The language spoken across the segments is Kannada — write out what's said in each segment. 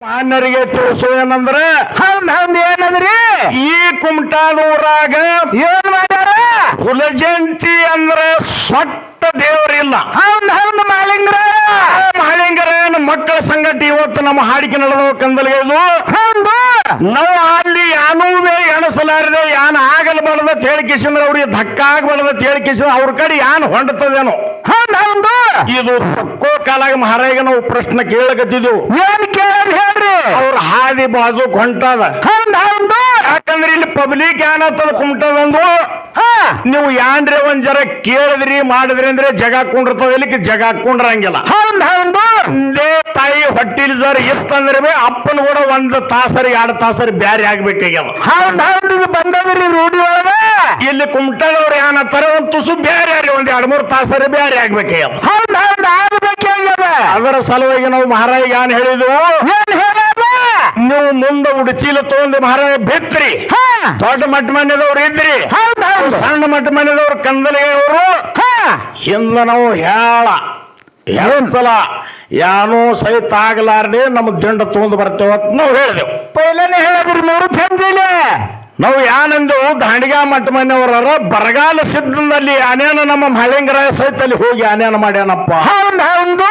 ಮಾನ್ಯರಿಗೆ ತಿಳಿಸು ಏನಂದ್ರೆ ಏನಂದ್ರಿ ಈ ಕುಮಟಾದೂರಾಗ ಏನ್ ಮಾಡ್ಯಾರ ಹುಲಜಂತಿ ಅಂದ್ರ ಸೊಟ್ಟ ದೇವರಿಲ್ಲ. ಹೌದು ಮಾಳಿಂಗರ ಮಕ್ಕಳ ಸಂಗತಿ ಇವತ್ತು ನಮ್ಮ ಹಾಡಿಕೆ ನಡೆದವ ಕಂದಲ್ಗೆದು ಹೌದು ನಾವು ಅಲ್ಲಿ ಯಾನೂವೇ ಎಣಸಲಾರದೆ ಯಾನ್ ಆಗಲ್ ಬಡದ ತೇಳಿಕಿಸಿಂದ್ರ ಅವ್ರಿಗೆ ಧಕ್ಕ ಆಗಬಾರ್ದ ತೇಳಿಕಿಸಿಂದ್ರ ಅವ್ರ ಕಡೆ ಯಾನ್ ಹೊಂಟತದೇನೋ. ಹೌದು ಇದು ತಕ್ಕೋ ಕಾಲಾಗ ಮಹಾರಾಜ ನಾವು ಪ್ರಶ್ನೆ ಕೇಳಕತ್ತಿದ್ದೆವು. ಏನ್ ಕೇಳಿ ಹೇಳ್ರಿ ಅವ್ರ ಹಾದಿ ಬಾಜು ಹೊಂಟದ. ಹೌದು ಯಾಕಂದ್ರೆ ಇಲ್ಲಿ ಪಬ್ಲಿಕ್ ಏನತ್ತದ ಕುಮಟದಂದು ನೀವು ಯಾನ್ರಿ ಒಂದ್ ಜರ ಕೇಳಿದ್ರಿ ಮಾಡಿದ್ರಿ ಅಂದ್ರೆ ಜಗ ಹಾಕೊಂಡಿರ್ತದ ಇಲ್ಲಿಕ್ಕೆ ಜಗ ಹಾಕೊಂಡ್ರಂಗಿಲ್ಲ. ಹೌದು ಒಂದೇ ತಾಯಿ ಹೊಟ್ಟಿಲ್ ಜರ ಇತ್ತಂದ್ರೆ ಅಪ್ಪನ ಕೂಡ ಒಂದ್ ತಾಸರಿ 2 ತಾಸರಿ ಬ್ಯಾರಿ ಆಗ್ಬೇಕಾಗ್ಯದ. ಹೌದು ಬಂದದ್ರಿ ರೂಢಿ ಒಳಗ ಇಲ್ಲಿ ಕುಮಟದವ್ರು ಏನತ್ತಾರೆ ಒಂದ್ ತುಸು ಬ್ಯಾರಿ ಆಗ್ರಿ ಒಂದ್ 2-3 ತಾಸರಿ ಬ್ಯಾರಿ ಆಗ್ಬೇಕಾಗ್ಯದ. ಹೌದು ಆಗ್ಬೇಕಾಗ್ಯದ. ಅದರ ಸಲುವಾಗಿ ನಾವು ಮಹಾರಾಜ ಏನ್ ಹೇಳಿದ್ವು, ಏನ್ ಹೇಳದ ನೀವು ಮುಂದೆ ಉಡಚೀಲ ತಗೊಂಡು ಮಹಾರಾಜ ಬಿತ್ರಿ. ದೊಡ್ಡ ಮಟ್ಟ ಮನೆಯದವ್ರು ಇದ್ರಿ, ಹೌದು ಸಣ್ಣ ಮಟ್ಟ ಮನೆಯದವ್ರು ಕಂದಲಿಗೆಯವರು ಹಿಂದ ನಾವು ಸಲ ಯಾನೋ ಸಹಿತ ಆಗಲಾರ್ದೆ ನಮ್ಮ ದಿಂಡ ತಗೊಂಡು ಬರ್ತೇವ ಅಂತ ನಾವು ಹೇಳಿದೆವು. ಪೈಲನೆ ಹೇಳಿದ್ರಿ 3 ಸಂಜೆಲೆ ನಾವು ಯಾನಂದೆವು ದಾಂಡಿಗ ಮಟ್ಟ ಮನೆಯವರ ಬರಗಾಲ ಸಿದ್ಧದಲ್ಲಿ ಆನೇನ ನಮ್ಮ ಮಳಿಂಗರ ಸಹಿತ ಅಲ್ಲಿ ಹೋಗಿ ಆನೇನ ಮಾಡ್ಯಾನಪ್ಪ. ಹೌದು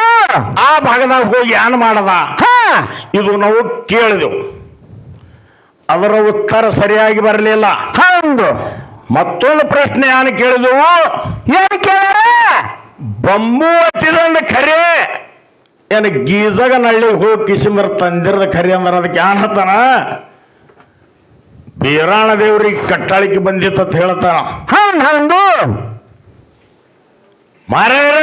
ಆ ಭಾಗದಾಗ ಹೋಗಿ ಯಾನ್ ಮಾಡದ ಇದು ನಾವು ಕೇಳಿದೆವು. ಅದರ ಉತ್ತರ ಸರಿಯಾಗಿ ಬರಲಿಲ್ಲ. ಹೌದು ಮತ್ತೊಂದು ಪ್ರಶ್ನೆ ಏನು ಕೇಳಿದೆವು, ಏನ್ ಕೇಳ ಬಂಬು ಹತ್ತಿದಂದ ಖರೆ ಏನು ಗೀಜಗ ನಳ್ಳಿ ಹೋಗಿ ಕಿಸಿಂದ್ರ ತಂದಿರದ ಖರೆ ಅಂದ್ರೆ ಅದಕ್ಕೆ ಏನ್ ಹತ್ತಾನ ಬೀರಾಣ ದೇವ್ರಿಗೆ ಕಟ್ಟಾಳಿಕೆ ಬಂದಿತ್ತು ಅಂತ ಹೇಳ್ತಾನ. ಹೌದು ಮಾರ್ಯಾರ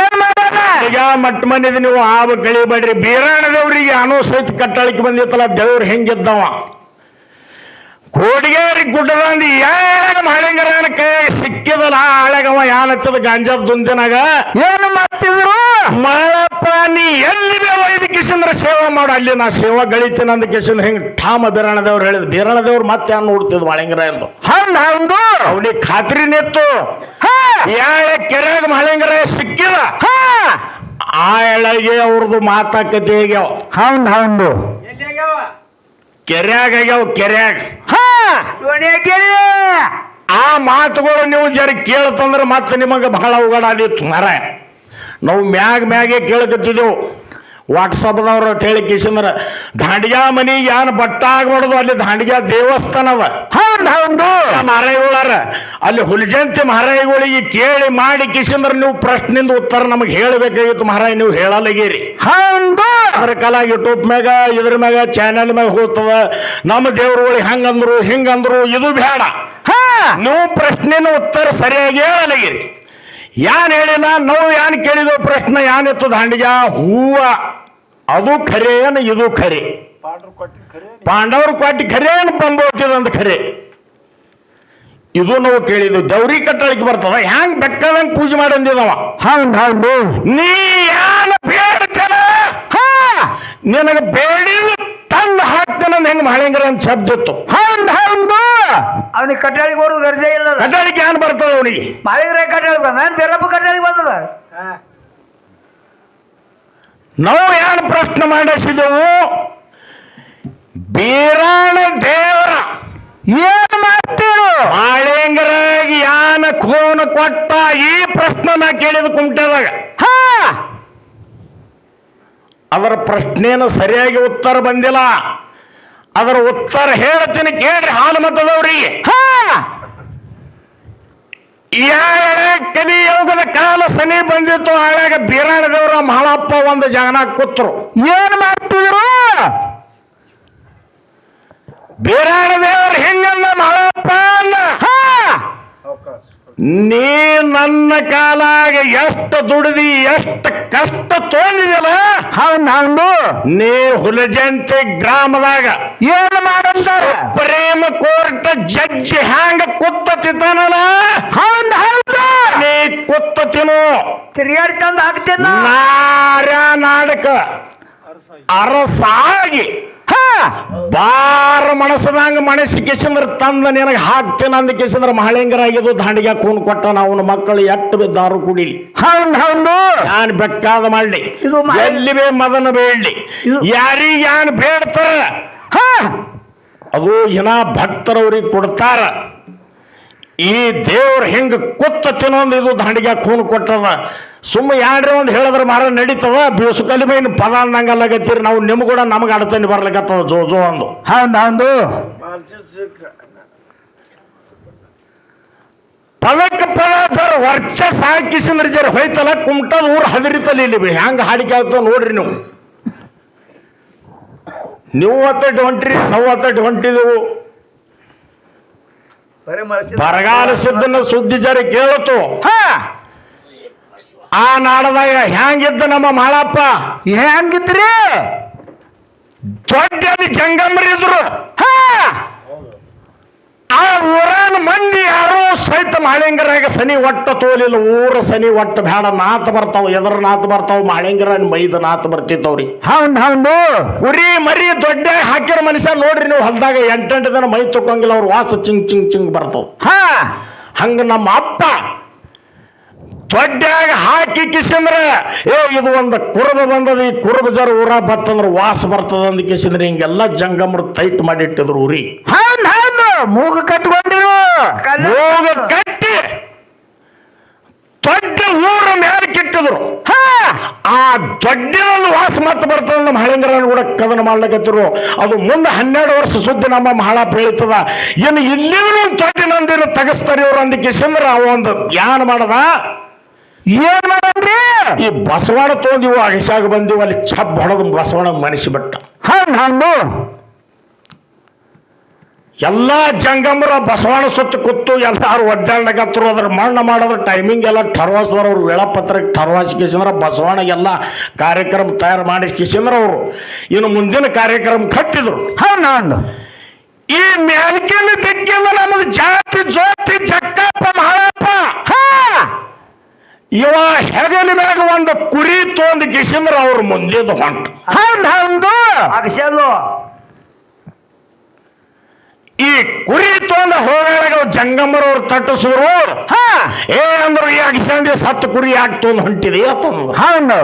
ಏನ್ ಮಾಡ್ಯಾರ ಈಗ ಮಟ್ಟ ಮನಿದ ನೀವು ಆಬ ಕಳಿಬೇಡ್ರಿ. ಬೀರಾಣ ದೇವ್ರಿಗೆ ಅನು ಸಹಿತ ಕಟ್ಟಾಳಿಕೆ ಬಂದಿತ್ತಲ್ಲ ದೇವ್ರು ಹೆಂಗಿದ್ದವ ಕೋಡಿಗೇರಿ ಗುಡ್ಡದಂದು ಯಾರ ಮಳಿಂಗರನ ಕೈ ಸಿಕ್ಕಿದಲ್ಲ ಆಳಗವ ಯಾನತ್ತದ ಗಾಂಜಾದ ದುಂದಿನಾಗ ಏನು ಮಾಡ್ತಿದ್ರು ಮಳಪ್ಪ ನೀ ಎಲ್ಲಿ ವೈದ್ಯ ಕಿಶಂದ್ರ ಸೇವಾ ಮಾಡು ಅಲ್ಲಿ ನಾ ಸೇವಾ ಗಳಿತೀನಿ ಅಂದ ಕಿಶಂದ್ರ ಹಿಂಗ ಠಾಮ ಬೀರಾಣದೇವ್ರು ಹೇಳಿದ್. ಬೀರಾಣದೇವ್ರು ಮತ್ತೆ ಯಾರು ನೋಡ್ತಿದ್ ಮಳಿಂಗರ ಎಂದು ಹೌದು ಅವನಿಗೆ ಖಾತ್ರಿ ನಿತ್ತು ಯಾಳ ಕೆರೆಯಾಗ ಮಳಿಂಗರ ಸಿಕ್ಕಿದ ಆ ಎಳೆಗೆ ಅವ್ರದ್ದು ಮಾತಾಕತೆ ಆಗ್ಯಾವ. ಹೌದು ಕೆರೆಯಾಗ ಆಗ್ಯಾವ ಕೆರೆಯಾಗ ಆ ಮಾತುಗಳು ನೀವು ಜರ ಕೇಳ್ತಂದ್ರೆ ಮತ್ತೆ ನಿಮಗೆ ಬಹಳ ಉಗಡಾದಿತ್ತು ಮರ. ನಾವು ಮ್ಯಾಗೆ ಕೇಳಕತ್ತಿದ್ದೆವು ವಾಟ್ಸಪ್ದವ್ರು ಹೇಳಿಕಿಸಂದ್ರ ದಾಂಡಿಗ ಮನಿಗೆ ಯಾನ್ ಬಟ್ಟ ಆಗ್ಬಾರ್ದು ಅಲ್ಲಿ ದಾಂಡಿಗ ದೇವಸ್ಥಾನವ. ಹೌದು ಮಹಾರಾಯಿಗಳಾರ ಅಲ್ಲಿ ಹುಲಿಜಂತಿ ಮಹಾರಾಯಿಗಳಿಗೆ ಕೇಳಿ ಮಾಡಿ ಕಿಸಂದ್ರ ನೀವು ಪ್ರಶ್ನೆಯಿಂದ ಉತ್ತರ ನಮಗೆ ಹೇಳಬೇಕಾಗಿತ್ತು. ಮಹಾರಾಜ್ ನೀವು ಹೇಳಲಾಗಿರಿ. ಹೌದು ಅದ್ರ ಕಾಲ ಯೂಟ್ಯೂಬ್ ಮ್ಯಾಗ ಇದ್ರ ಮ್ಯಾಗ ಚಾನೆಲ್ ಮ್ಯಾಗ ಹೋಗ್ತದ ನಮ್ಮ ದೇವ್ರುಗಳಿಗೆ ಹಂಗಂದ್ರು ಹಿಂಗಂದ್ರು ಇದು ಬೇಡ. ನೀವು ಪ್ರಶ್ನೆನ ಉತ್ತರ ಸರಿಯಾಗಿ ಹೇಳಲಾಗಿರಿ. ಯಾನ್ ಹೇಳಿಲ್ಲ ನಾವು ಯಾನ್ ಕೇಳಿದೋ ಪ್ರಶ್ನೆ ಯಾನಿತ್ತು ದಾಂಡಿಗ ಹೂವ ಅದು ಖರೆ ಏನು ಇದು ಖರೆ ಪಾಂಡವರು ಕೊಟ್ಟಿ ಖರೆ ಏನು ಬಂಬೋತಿದಂತ ಖರೆ ಇದು ನಾವು ಕೇಳಿದ್ವು. ದೌರಿ ಕಟ್ಟಳಿಕೆ ಬರ್ತದ ಹ್ಯಾಂಗ್ ಬೆಕ್ಕದಂಗ್ ಪೂಜೆ ಮಾಡಂದಿದವ. ಹೌದು ನೀ ಯಾನ ಬೇಡ್ತೇನ ನಿನಗೆ ಬೇಡಿದ ತಂದು ಹಾಕ್ತೇನಂದ್ ಹೆಂಗ್ ಮಳಿಂಗರ ಅಂತ ಶಬ್ದ ಇತ್ತು. ಹೌದು ಅವನಿಗೆ ಕಟ್ಟಾಳಿಗೆ ಬರೋದು ಗರ್ಜೆ ಇಲ್ಲ. ಕಟ್ಟಳಿಕೆ ಏನ್ ಬರ್ತದ ಅವನಿಗೆ ಮಾಳಿಗ್ರೆ ಕಟ್ಟಾಳಿ ಬಂದ ಬೇರಪ್ಪ ಕಟ್ಟಾಳಿಗೆ ಬಂದದ. ನಾವು ಏನು ಪ್ರಶ್ನೆ ಮಾಡಿಸಿದೆವು, ಬೀರಾಣ ದೇವರ ಏನ್ ಮಾಡ್ತೀರು ಮಾಳಿಂಗರಾಗಿ ಯಾನ ಖೋನ ಕೊಟ್ಟ ಈ ಪ್ರಶ್ನೆ ನಾ ಕೇಳಿದ ಕುಮಟದಾಗ. ಅದರ ಪ್ರಶ್ನೆಯನ್ನು ಸರಿಯಾಗಿ ಉತ್ತರ ಬಂದಿಲ್ಲ. ಅದರ ಉತ್ತರ ಹೇಳ್ತೀನಿ ಕೇಳ್ರಿ ಹಾಲು ಮತದವ್ರಿಗೆ. ಕಲಿಯೋಗದ ಕಾಲ ಸನಿ ಬಂದಿತ್ತು. ಆಳಾಗ ಬೀರಾಣದೇವ್ರ ಮಹಾಳಪ್ಪ ಒಂದು ಜಾಗನ ಕೂತ್ರು. ಏನ್ ಮಾಡ್ತಿದ್ರು ಬೀರಾಣದೇವ್ರು ಹೆಂಗಂದ ಮಹಾಳಪ್ಪ ನೀ ನನ್ನ ಕಾಲಾಗ ಎಷ್ಟು ದುಡಿದಿ ಎಷ್ಟು ಕಷ್ಟ ತೋಂದಿದಲ್ಲ. ಹೌದು ನೀ ಹುಲಜಂತಿ ಗ್ರಾಮದಾಗ ಏನ್ ಮಾಡಂತಾರ ಪ್ರೇಮ ಕೋರ್ಟ್ ಜಡ್ಜಿ ಹ್ಯಾಂಗ ಕುತ್ತತಿದ್ದಾನಲ್ಲ ಹೌದು ನೀ ಕುತ್ತತಿನು ತಿರುಗಾಡಿ ತಂದು ಹಾಕ್ತೇನ ನಾಡ್ಕ ಅರಸಾಗಿ ಬಾರ ಮನಸ್ಸದಂಗ ಮನಸ್ಸಿ ಕಿಸಂದ್ರ ತಂದ ನಿನಗೆ ಹಾಕ್ತೇನೆ ಅಂದ ಕಿಸಂದ್ರ ಮಹಳಿಂಗರಾಗಿದ್ದು ದಾಂಡಿಗೆ ಕೂನ್ ಕೊಟ್ಟ ಅವನ ಮಕ್ಕಳು ಎಟ್ಟು ಬಿದ್ದಾರು ಕುಡಿಲಿ. ಹೌದು ಯಾನ್ ಬೇಕಾದ ಮಾಡ್ಲಿ, ಇದು ಎಲ್ಲಿ ಬೇ ಮದನ ಬೇಡ್ಲಿ, ಯಾರಿಗೆ ಯಾನ್ ಬೇಡ್ತಾರ ಅದು ಇನ್ನ ಭಕ್ತರವ್ರಿಗೆ ಕೊಡ್ತಾರ. ಈ ದೇವ್ರ ಹಿಂಗ ಕುತ್ತ ತಿನ್ನೊಂದು ಇದು ದಾಂಡಿಗೆ ಕೂನ್ ಕೊಟ್ಟದ. ಸುಮ್ಮ ಯಾಡ್ರಿ ಒಂದು ಹೇಳಿದ್ರೆ ಮಾರ ನಡೀತದ. ಬೀಸುಕಲ್ಲಿ ಬೈನ್ ಪದ ಅಂದಂಗಲ್ಲಾಗತ್ತೀರಿ ನಾವು. ನಿಮ್ ಕೂಡ ನಮಗೆ ಅಡಚಣೆ ಬರ್ಲಿಕ್ಕತ್ತದ ಜೋ ಜೋ ಅಂದು. ಹೌದು ಪದಕ್ಕೆ ಪದ ಸರ್ ವರ್ಚಸ್ ಹಾಕಿಸಿದ್ರೆ ಜರ ಹೋಯ್ತಲ್ಲ ಕುಮಟದ ಊರು ಹದಿರಿತಲ್ಲ. ಇಲ್ಲಿ ಹೆಂಗ ಹಾಡಿಕೆ ಆಗ್ತವ ನೋಡ್ರಿ ನೀವು. ನೀವು ಒತ್ತಟ್ಟು ಹೊಂಟ್ರಿ, ನಾವು ಒತ್ತಟ್ಟು ಹೊಂಟಿದೆವು. ಬರಗಾಲ ಸಿದ್ದನ ಸುದ್ದಿ ಜರ ಕೇಳತು. ಆ ನಾಡದಾಗ ಹೆಂಗಿದ್ದ ನಮ್ಮ ಮಾಳಪ್ಪ, ಹೆಂಗಿದ್ರಿ? ದೊಡ್ಡ ಜಂಗಮರಿದ್ರು. ಆ ಊರನ ಮಂದಿ ಯಾರು ಸಹಿತ ಮಾಳಿಂಗರಾಗ ಸನಿ ಒಟ್ಟ ತೋಲಿಲ್ಲ. ಊರ ಸನಿ ಒಟ್ಟ ಬೇಡ ನಾತ ಬರ್ತಾವ, ಎದ್ರ ನಾತ ಬರ್ತಾವ, ಮಾಳಿಂಗರನ್ ಮೈದ ನಾತ ಬರ್ತಿತ್ತವ್ರಿ. ಹೌದು ಕುರಿ ಮರಿ ದೊಡ್ಡ ಹಾಕಿರೋ ಮನುಷ್ಯ ನೋಡ್ರಿ ನೀವು. ಹೊಲದಾಗ 8 ದಿನ ಮೈ ತಕೊಂಗಿಲ್ಲ, ಅವ್ರ ವಾಸ ಚಿಂಗ್ ಚಿಂಗ್ ಚಿಂಗ್ ಬರ್ತಾವ. ಹಂಗ ನಮ್ಮ ಅಪ್ಪ ದೊಡ್ಡಾಗ ಹಾಕಿ ಕಿಸಿಂದ್ರ ಇದು ಒಂದು ಕುರುಬ ಬಂದದ, ಈ ಕುರುಬ ಜರ ಊರ ಬತ್ತಂದ್ರ ವಾಸ ಬರ್ತದ ಅಂದ ಕಿಸಿಂದ್ರ ಹಿಂಗೆಲ್ಲ ಜಂಗಮರು ಟೈಟ್ ಮಾಡಿಟ್ಟಿದ್ರು ಊರಿ. ಮೂಗ ಕಟ್ಕೊಂಡಿರು, ಮೂಗ ಕಟ್ಟಿ ದೊಡ್ಡ ಊರ ಮೇಲೆ ಕಿಟ್ಟಿದ್ರು. ಆ ದೊಡ್ಡದೊಂದು ವಾಸ ಮತ್ತೆ ಬರ್ತದ. ನಮ್ಮ ಹಳಿಂಗರನ್ನು ಕೂಡ ಕದನ ಮಾಡ್ಲಿಕ್ಕತ್ತಿರು. ಅದು ಮುಂದೆ 12 ವರ್ಷ ಸುದ್ದಿ ನಮ್ಮ ಮಹಾಳಪ್ಪ ಹೇಳ್ತದ. ಇನ್ನು ಇಲ್ಲಿಗೂ ದೊಡ್ಡ ನಂದಿನ ತಗಸ್ತಾರ ಇವ್ರು ಅಂದ ಕಿಸಿಂದ್ರ ಅವ ಒಂದು ಯಾನ್ ಮಾಡದ. ಏನ್ ಮಾಡ್ರಿ? ಈ ಬಸವಾಡ ತೊಗೊಂಡಿವು, ಅಗಸಾಗ ಬಂದಿವು, ಅಲ್ಲಿ ಛಪ್ ಹೊಡೆದು ಬಸವಾಡ ಮನಸ್ಸಿ ಬಿಟ್ಟ. ಹೌದು ಎಲ್ಲ ಜಂಗಮರ ಬಸವಾಣ ಸುತ್ತ ಕೂತು ಎಲ್ಲಾರು ಒದ್ದಾಡ್ಲಕತ್ತರು. ಅದ್ರ ಮಣ್ಣ ಮಾಡೋದ್ರ ಟೈಮಿಂಗ್ ಎಲ್ಲ ಠರ್ವಾಸ್ದವ್ರು. ಅವ್ರು ವೇಳಾಪತ್ರಕ್ಕೆ ಠರ್ವಾಸಿಕಿಸಿಂದ್ರ ಬಸವಾಣಿಗೆಲ್ಲ ಕಾರ್ಯಕ್ರಮ ತಯಾರು ಮಾಡಿಸ್ಕಿಸಿಂದ್ರ ಅವರು ಇನ್ನು ಮುಂದಿನ ಕಾರ್ಯಕ್ರಮ ಕಟ್ಟಿದ್ರು. ಹೌದು ಈ ಮ್ಯಾಲ್ಕಿನ ದಿಕ್ಕಿಂದ ನಮ್ಮದು ಜಾತಿ ಜ್ಯೋತಿ ಜಕ್ಕಪ್ಪ ಮಹಾಳಪ್ಪ ಇವ ಹೆಗಲ ಮ್ಯಾಗ ಒಂದು ಕುರಿ ತೊಂದು ಕಿಸಿಂದ್ರ ಅವ್ರ ಮುಂದಿದ್ದು ಹೊಂಟ. ಹೌದು ಅಕ್ಷಲು ಈ ಕುರಿ ತೊಂದ ಹೋಗಾಗ ಜಂಗಮರವ್ರು ತಟ್ಟಿಸಿದ್ರು. ಅಂದ್ರು ಈ ಅಗಿಸಂದಿ ಸತ್ತು ಕುರಿ ಯಾಕೆ ತೊಂದು ಹೊಂಟಿದೆ ಅಂತಂದ್ರು. ಹೌದು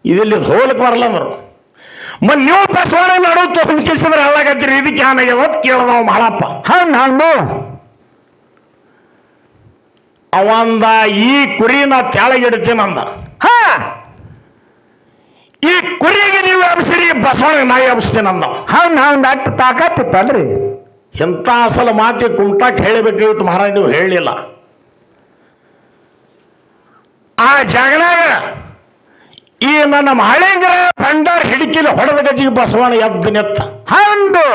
ಇದರಲ್ಲಿ ಹೋಲಕ್ ಬರಲ್ಲಂದ್ರು. ನೀವು ಬಸವಣ್ಣ ನಡು ತೊಂದು ಕಿಸಿದ್ರೆ ಹಾಳಾಗತ್ತೀರಿ, ಇದಕ್ಕೆ ಏನಾಗ್ಯದ ಕೇಳದವ ಮಹಾಳಪ್ಪ. ಹೌದು ಅವಂದ ಈ ಕುರಿನ ತೆಳಗಿಡ್ತೀನಂದ. ಈ ಕುರಿಗೆ ನೀವು ಎಬ್ಸಿರಿ, ಬಸವಣ್ಣ ನಾಯಿ ಎಬ್ಸ್ತೀನಂದ. ಹೌದು ಅಟ್ಟು ತಾಕತ್ತಿತ್ತಲ್ರಿ. ಎಂತ ಅಸಲ ಮಾತಿ ಕುಮಟಾಕ್ ಹೇಳಬೇಕಾಗಿತ್ತು ಮಹಾರಾಜ್, ನೀವು ಹೇಳಿಲ್ಲ. ಆ ಜಗನಾಗ ಈ ನನ್ನ ಮಹಳಿಂಗರ ಭಂಡಾರ ಹಿಡಿಕಿಲಿ ಹೊಡೆದ ಗಜಿಗೆ ಬಸವಣ್ಣ ಎದ್ದು ನಿತ್ತ. ಹೌದು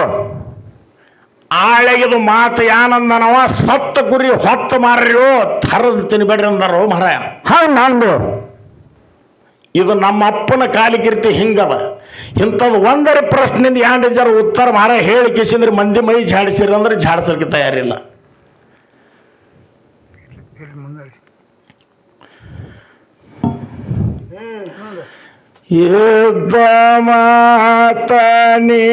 ಆಳೆಗಿದು ಮಾತು ಯಾನಂದನವ, ಸತ್ತ ಕುರಿ ಹೊತ್ತು ಮಾರ್ರಿಯೋ ಥರದ್ ತಿನ್ಬೇಡ್ರಿ ಅಂದಾರೋ ಮಹಾರಾಯ. ಹೌದು ಇದು ನಮ್ಮ ಅಪ್ಪನ ಕಾಲಿಗಿರ್ತಿ ಹಿಂಗದ. ಇಂಥದ್ದು ಒಂದರ ಪ್ರಶ್ನೆಯಿಂದ 2 ಜರ ಉತ್ತರ ಮಹಾರಾಯ ಹೇಳಿ ಕಿಸಿಂದ್ರೆ ಮಂದಿ ಮೈ ಝಾಡಿಸಿರಿ ಅಂದ್ರೆ ಝಾಡಿಸಲಿಕ್ಕೆ ತಯಾರಿಲ್ಲ. ಯುದ್ಧ ಮಾತನೇ